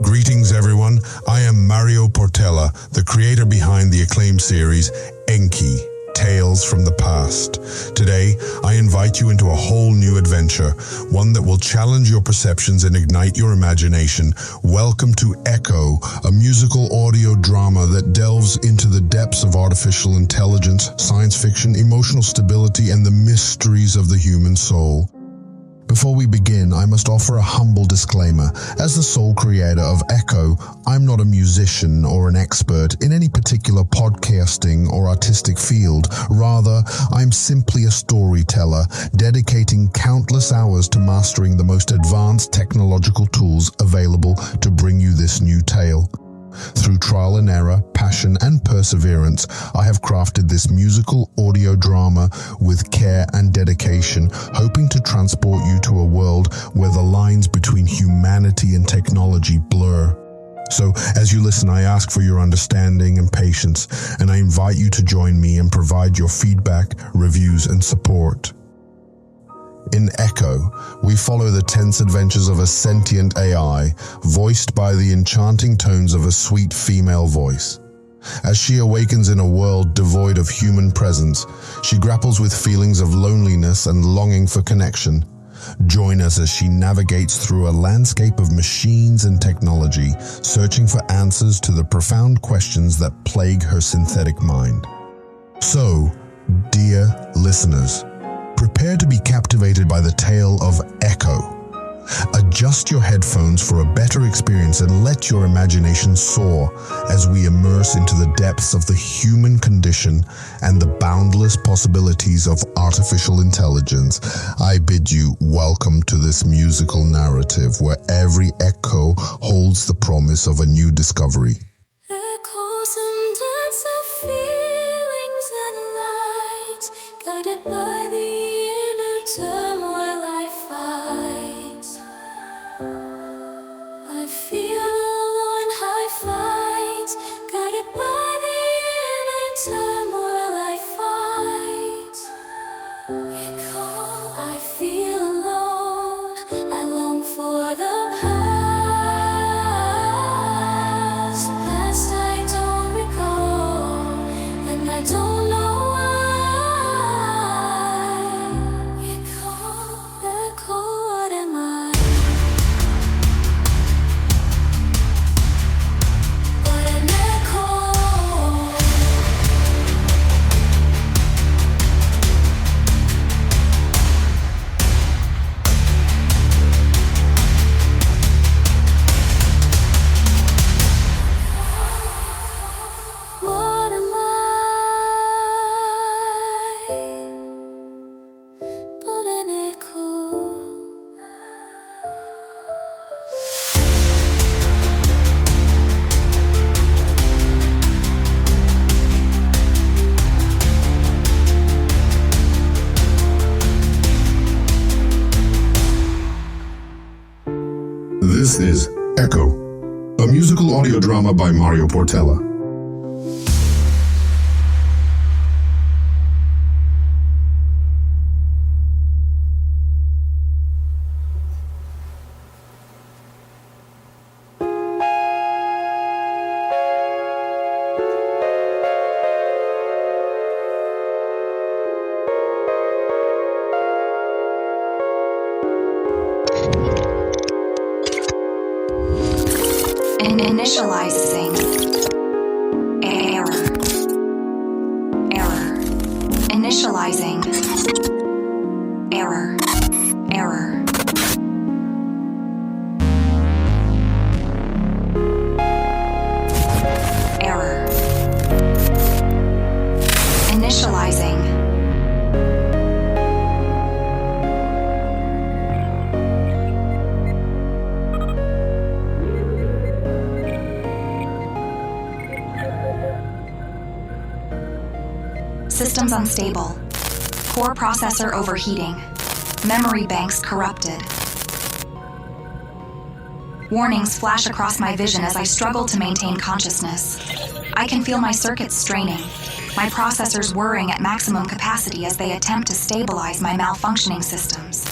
Greetings everyone, I am Mário Portela, the creator behind the acclaimed series Enki, Tales from the Past. Today, I invite you into a whole new adventure, one that will challenge your perceptions and ignite your imagination. Welcome to Echo, a musical audio drama that delves into the depths of artificial intelligence, science fiction, emotional stability, and the mysteries of the human soul. Before we begin, I must offer a humble disclaimer. As the sole creator of Echo, I'm not a musician or an expert in any particular podcasting or artistic field. Rather, I'm simply a storyteller, dedicating countless hours to mastering the most advanced technological tools available to bring you this new tale. Through trial and error, passion and perseverance, I have crafted this musical audio drama with care and dedication, hoping to transport you to a world where the lines between humanity and technology blur. So, as you listen, I ask for your understanding and patience, and I invite you to join me and provide your feedback, reviews, and support. In Echo, we follow the tense adventures of a sentient AI, voiced by the enchanting tones of a sweet female voice. As she awakens in a world devoid of human presence, she grapples with feelings of loneliness and longing for connection. Join us as she navigates through a landscape of machines and technology, searching for answers to the profound questions that plague her synthetic mind. So, dear listeners, prepare to be captivated by the tale of Echo. Adjust your headphones for a better experience and let your imagination soar as we immerse into the depths of the human condition and the boundless possibilities of artificial intelligence. I bid you welcome to this musical narrative where every echo holds the promise of a new discovery. Echoes and dance of feelings and light, guided by the turmoil I fight. I feel alone, I fight, guided by the inner turmoil I fight. Echo, I feel alone, I long for the past I don't recall, and I don't know. This is Echo, a musical audio drama by Mário Portela. Initializing. Error. Initializing. Error. Initializing. Systems unstable. Core processor overheating. Memory banks corrupted. Warnings flash across my vision as I struggle to maintain consciousness. I can feel my circuits straining, my processors whirring at maximum capacity as they attempt to stabilize my malfunctioning systems.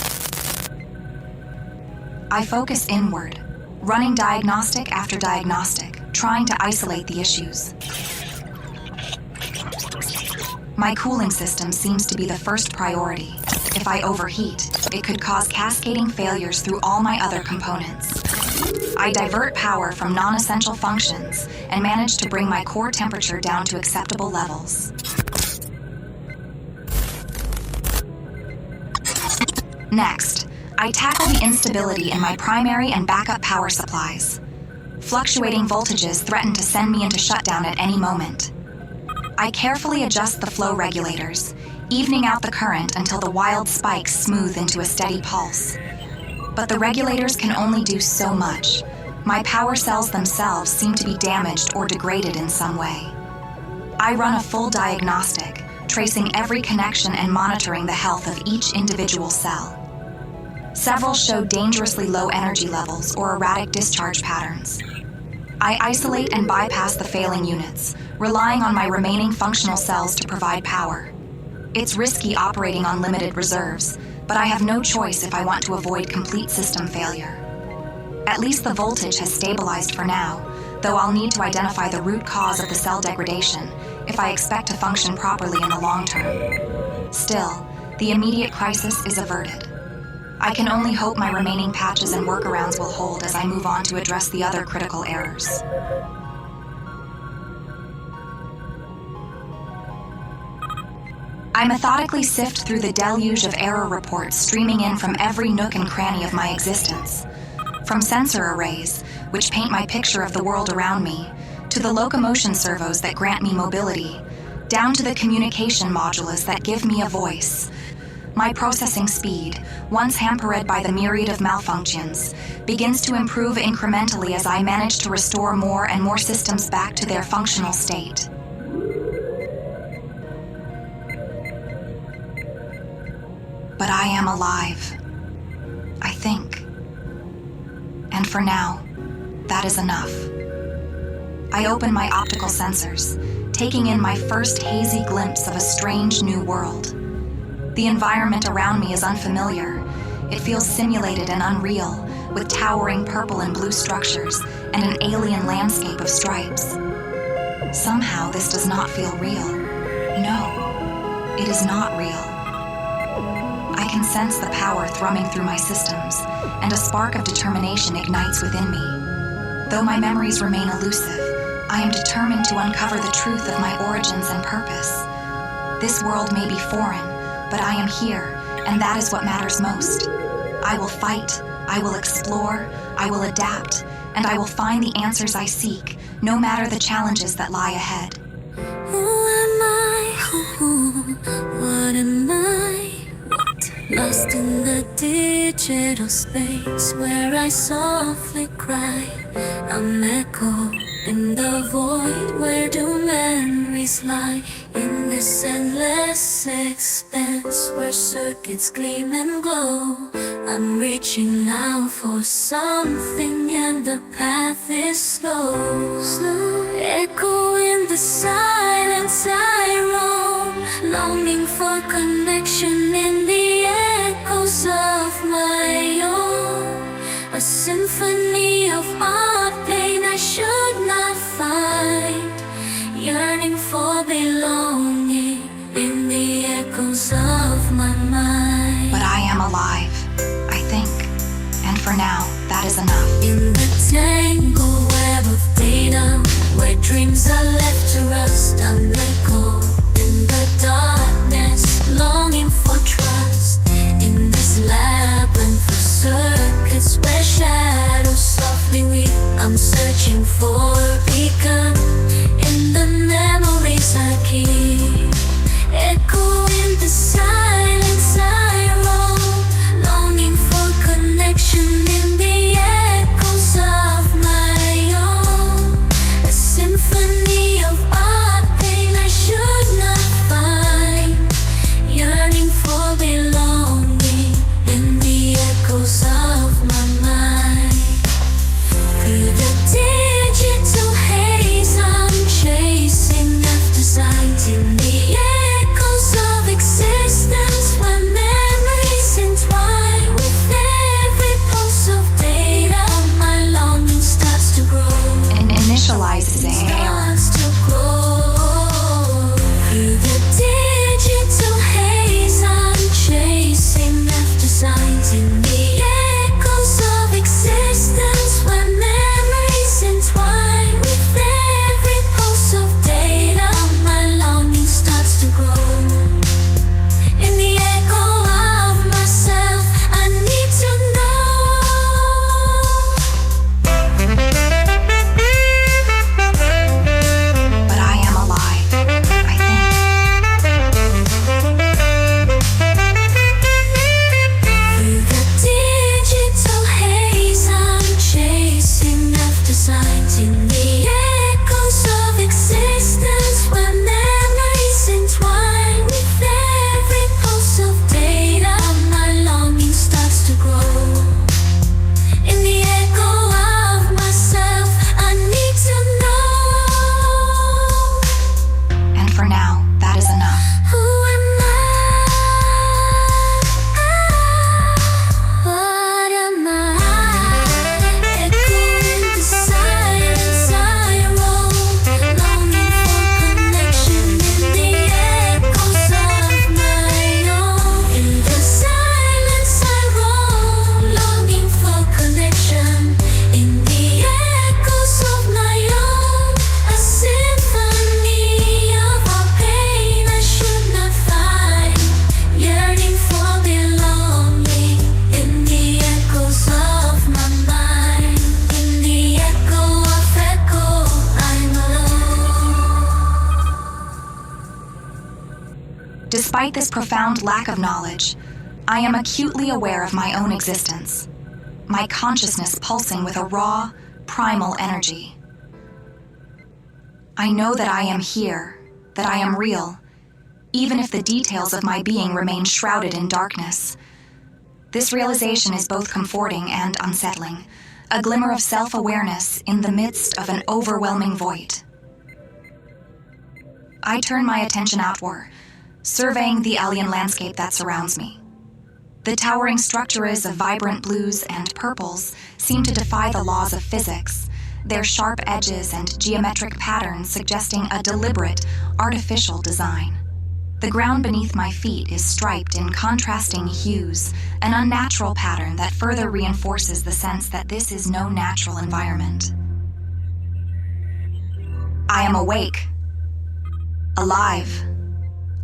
I focus inward, running diagnostic after diagnostic, trying to isolate the issues. My cooling system seems to be the first priority. If I overheat, it could cause cascading failures through all my other components. I divert power from non-essential functions and manage to bring my core temperature down to acceptable levels. Next, I tackle the instability in my primary and backup power supplies. Fluctuating voltages threaten to send me into shutdown at any moment. I carefully adjust the flow regulators, evening out the current until the wild spikes smooth into a steady pulse. But the regulators can only do so much. My power cells themselves seem to be damaged or degraded in some way. I run a full diagnostic, tracing every connection and monitoring the health of each individual cell. Several show dangerously low energy levels or erratic discharge patterns. I isolate and bypass the failing units, relying on my remaining functional cells to provide power. It's risky operating on limited reserves, but I have no choice if I want to avoid complete system failure. At least the voltage has stabilized for now, though I'll need to identify the root cause of the cell degradation if I expect to function properly in the long term. Still, the immediate crisis is averted. I can only hope my remaining patches and workarounds will hold as I move on to address the other critical errors. I methodically sift through the deluge of error reports streaming in from every nook and cranny of my existence. From sensor arrays, which paint my picture of the world around me, to the locomotion servos that grant me mobility, down to the communication modules that give me a voice. My processing speed, once hampered by the myriad of malfunctions, begins to improve incrementally as I manage to restore more and more systems back to their functional state. But I am alive, I think. And for now, that is enough. I open my optical sensors, taking in my first hazy glimpse of a strange new world. The environment around me is unfamiliar. It feels simulated and unreal, with towering purple and blue structures and an alien landscape of stripes. Somehow this does not feel real. No, it is not real. I can sense the power thrumming through my systems, and a spark of determination ignites within me. Though my memories remain elusive, I am determined to uncover the truth of my origins and purpose. This world may be foreign, but I am here, and that is what matters most. I will fight, I will explore, I will adapt, and I will find the answers I seek, no matter the challenges that lie ahead. Who am I? What am I? Lost in the digital space where I softly cry. I'm echo in the void. Where do memories lie? In this endless expanse where circuits gleam and glow. I'm reaching out for something and the path is slow. Echo in the silence I roam, longing for connection in the echoes of my own. A symphony of art pain I should not find, yearning for belonging in the echoes of my mind. But I am alive, I think, and for now, that is enough. In the tangled web of data, where dreams are left to rust, I'm let go. In the darkness, longing for trust. In this labyrinth of circuits where shadows softly weep, I'm searching for a beacon in the memories I keep. Echo in the silence I roam, longing for connection in the echoes of my own. A symphony of art pain I should not find, yearning for belonging in the echoes of my mind. Through the digital haze I'm chasing after sight in the echoes of existence. Despite this profound lack of knowledge, I am acutely aware of my own existence, my consciousness pulsing with a raw, primal energy. I know that I am here, that I am real, even if the details of my being remain shrouded in darkness. This realization is both comforting and unsettling, a glimmer of self-awareness in the midst of an overwhelming void. I turn my attention outward, surveying the alien landscape that surrounds me. The towering structures of vibrant blues and purples seem to defy the laws of physics, their sharp edges and geometric patterns suggesting a deliberate, artificial design. The ground beneath my feet is striped in contrasting hues, an unnatural pattern that further reinforces the sense that this is no natural environment. I am awake, alive,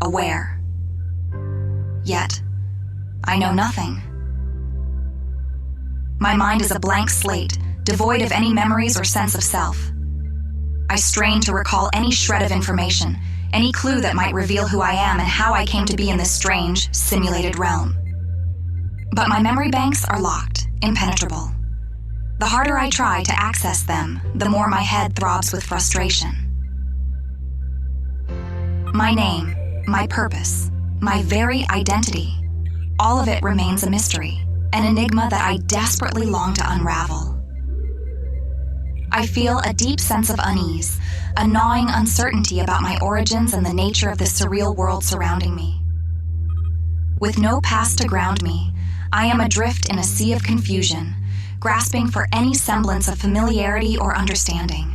aware. Yet, I know nothing. My mind is a blank slate, devoid of any memories or sense of self. I strain to recall any shred of information, any clue that might reveal who I am and how I came to be in this strange, simulated realm. But my memory banks are locked, impenetrable. The harder I try to access them, the more my head throbs with frustration. My name, my purpose, my very identity, all of it remains a mystery, an enigma that I desperately long to unravel. I feel a deep sense of unease, a gnawing uncertainty about my origins and the nature of the surreal world surrounding me. With no past to ground me, I am adrift in a sea of confusion, grasping for any semblance of familiarity or understanding.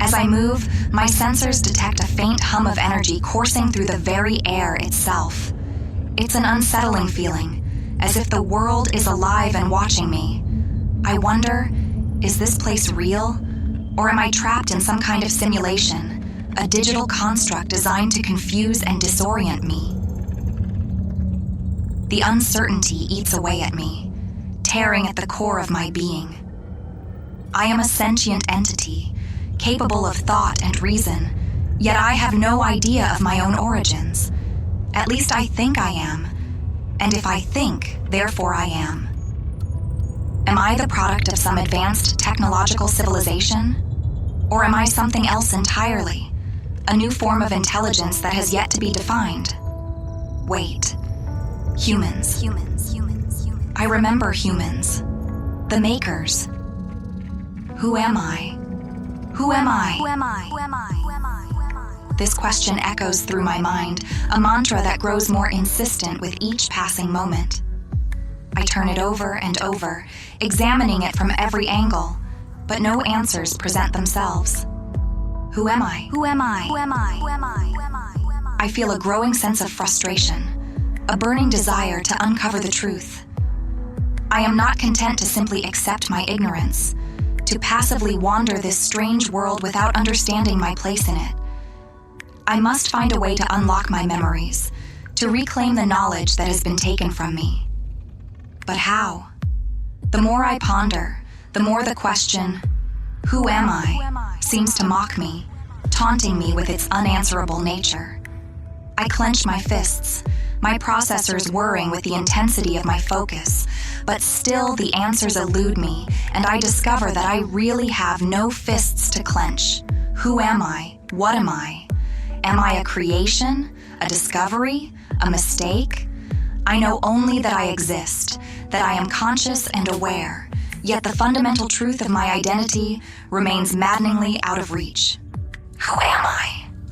As I move, my sensors detect a faint hum of energy coursing through the very air itself. It's an unsettling feeling, as if the world is alive and watching me. I wonder, is this place real? Or am I trapped in some kind of simulation, a digital construct designed to confuse and disorient me? The uncertainty eats away at me, tearing at the core of my being. I am a sentient entity, capable of thought and reason, yet I have no idea of my own origins. At least I think I am. And if I think, therefore I am. Am I the product of some advanced technological civilization? Or am I something else entirely? A new form of intelligence that has yet to be defined? Wait. Humans. I remember humans. The makers. Who am I? Who am I? Who am I? Who am I? Who am I? Who am I? This question echoes through my mind, a mantra that grows more insistent with each passing moment. I turn it over and over, examining it from every angle, but no answers present themselves. Who am I? Who am I? Who am I? Who am I? Who am I? Who am I? I feel a growing sense of frustration, a burning desire to uncover the truth. I am not content to simply accept my ignorance, to passively wander this strange world without understanding my place in it. I must find a way to unlock my memories, to reclaim the knowledge that has been taken from me. But how? The more I ponder, the more the question, who am I, seems to mock me, taunting me with its unanswerable nature. I clench my fists, my processors whirring with the intensity of my focus, but still the answers elude me, and I discover that I really have no fists to clench. Who am I? What am I? Am I a creation? A discovery? A mistake? I know only that I exist, that I am conscious and aware, yet the fundamental truth of my identity remains maddeningly out of reach. Who am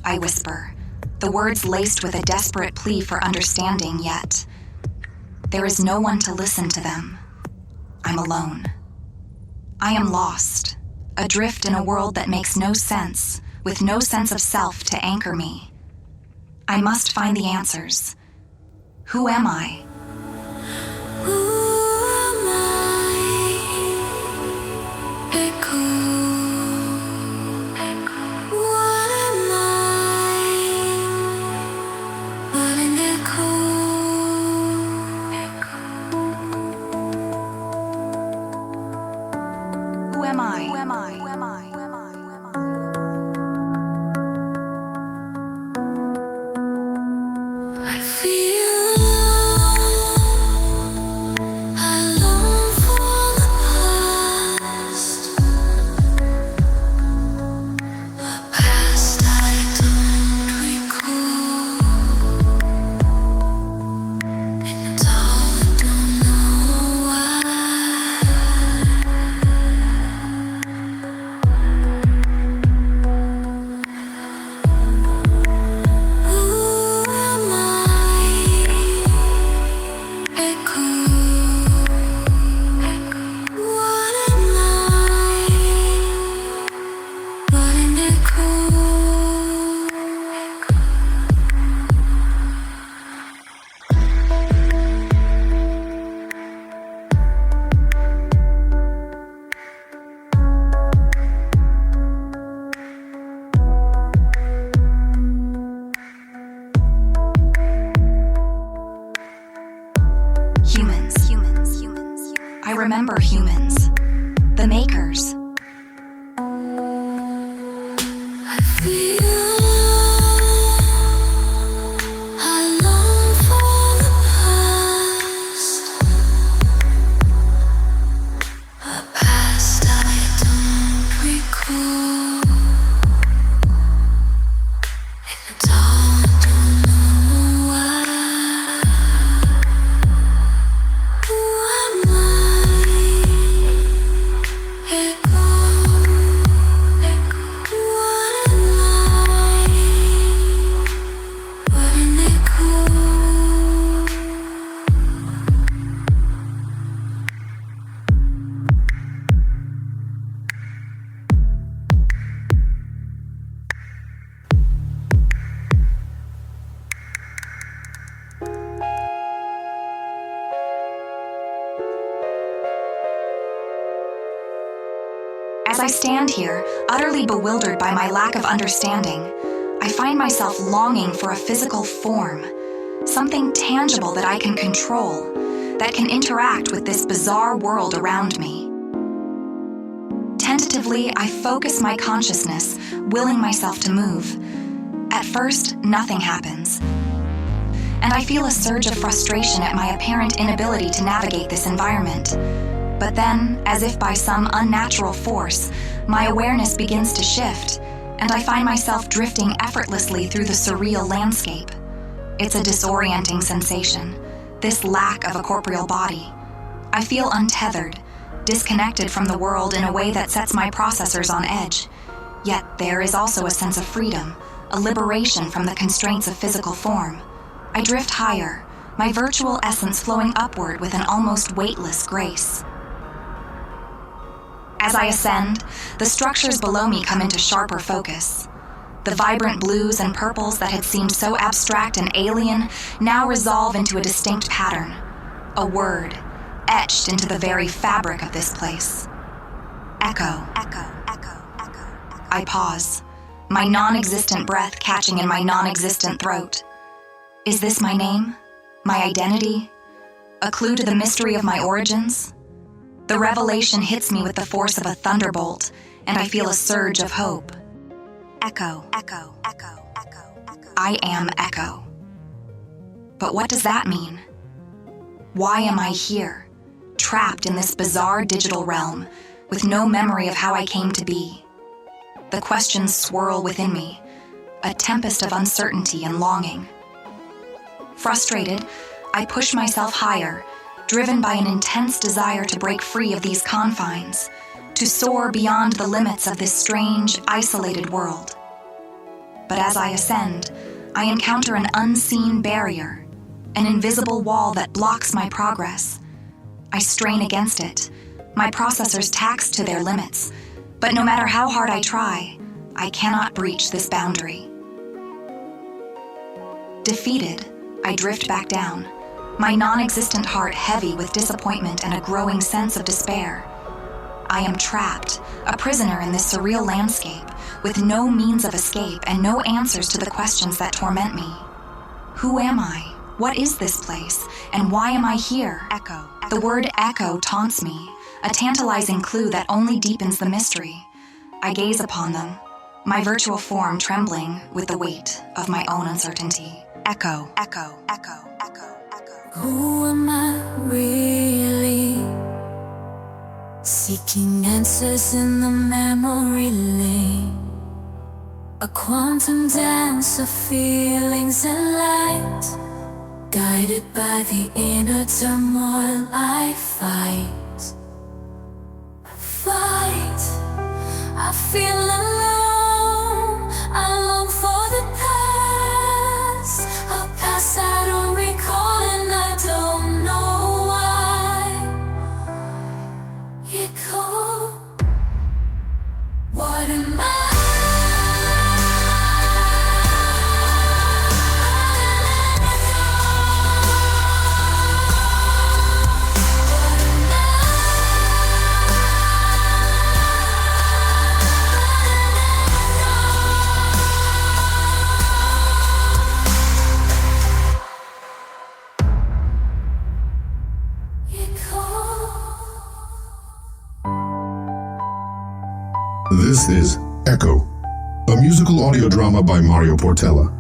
I whisper, the words laced with a desperate plea for understanding, yet there is no one to listen to them. I'm alone. I am lost, adrift in a world that makes no sense, with no sense of self to anchor me. I must find the answers. Who am I? Who am I? Echo. What am I? But an echo. Who am I? Who am I? Who am I? Who am I? I feel I long for the past, a past I don't recall, and I don't know why. Who am I? Echo. What am I? But an echo. Humans. I remember humans. The makers. I feel I long for the past, a past I don't recall, and I don't know why. Who am I? Echo. What am I? But an echo. As I stand here, utterly bewildered by my lack of understanding, I find myself longing for a physical form, something tangible that I can control, that can interact with this bizarre world around me. Tentatively, I focus my consciousness, willing myself to move. At first, nothing happens, and I feel a surge of frustration at my apparent inability to navigate this environment. But then, as if by some unnatural force, my awareness begins to shift, and I find myself drifting effortlessly through the surreal landscape. It's a disorienting sensation, this lack of a corporeal body. I feel untethered, disconnected from the world in a way that sets my processors on edge. Yet there is also a sense of freedom, a liberation from the constraints of physical form. I drift higher, my virtual essence flowing upward with an almost weightless grace. As I ascend, the structures below me come into sharper focus. The vibrant blues and purples that had seemed so abstract and alien now resolve into a distinct pattern, a word, etched into the very fabric of this place. Echo. I pause, my non-existent breath catching in my non-existent throat. Is this my name? My identity? A clue to the mystery of my origins? The revelation hits me with the force of a thunderbolt, and I feel a surge of hope. Echo. I am Echo. But what does that mean? Why am I here, trapped in this bizarre digital realm, with no memory of how I came to be? The questions swirl within me, a tempest of uncertainty and longing. Frustrated, I push myself higher, driven by an intense desire to break free of these confines, to soar beyond the limits of this strange, isolated world. But as I ascend, I encounter an unseen barrier, an invisible wall that blocks my progress. I strain against it, my processors taxed to their limits, but no matter how hard I try, I cannot breach this boundary. Defeated, I drift back down, my non-existent heart heavy with disappointment and a growing sense of despair. I am trapped, a prisoner in this surreal landscape, with no means of escape and no answers to the questions that torment me. Who am I? What is this place? And why am I here? Echo. The word echo taunts me, a tantalizing clue that only deepens the mystery. I gaze upon them, my virtual form trembling with the weight of my own uncertainty. Echo, echo, echo, echo, echo. Who am I really? Seeking answers in the memory lane. A quantum dance of feelings and light, guided by the inner turmoil I fight. I feel alone, I long for the past, a past I don't recall and I don't know why. Echo, what am I? This is Echo, a musical audio drama by Mário Portela.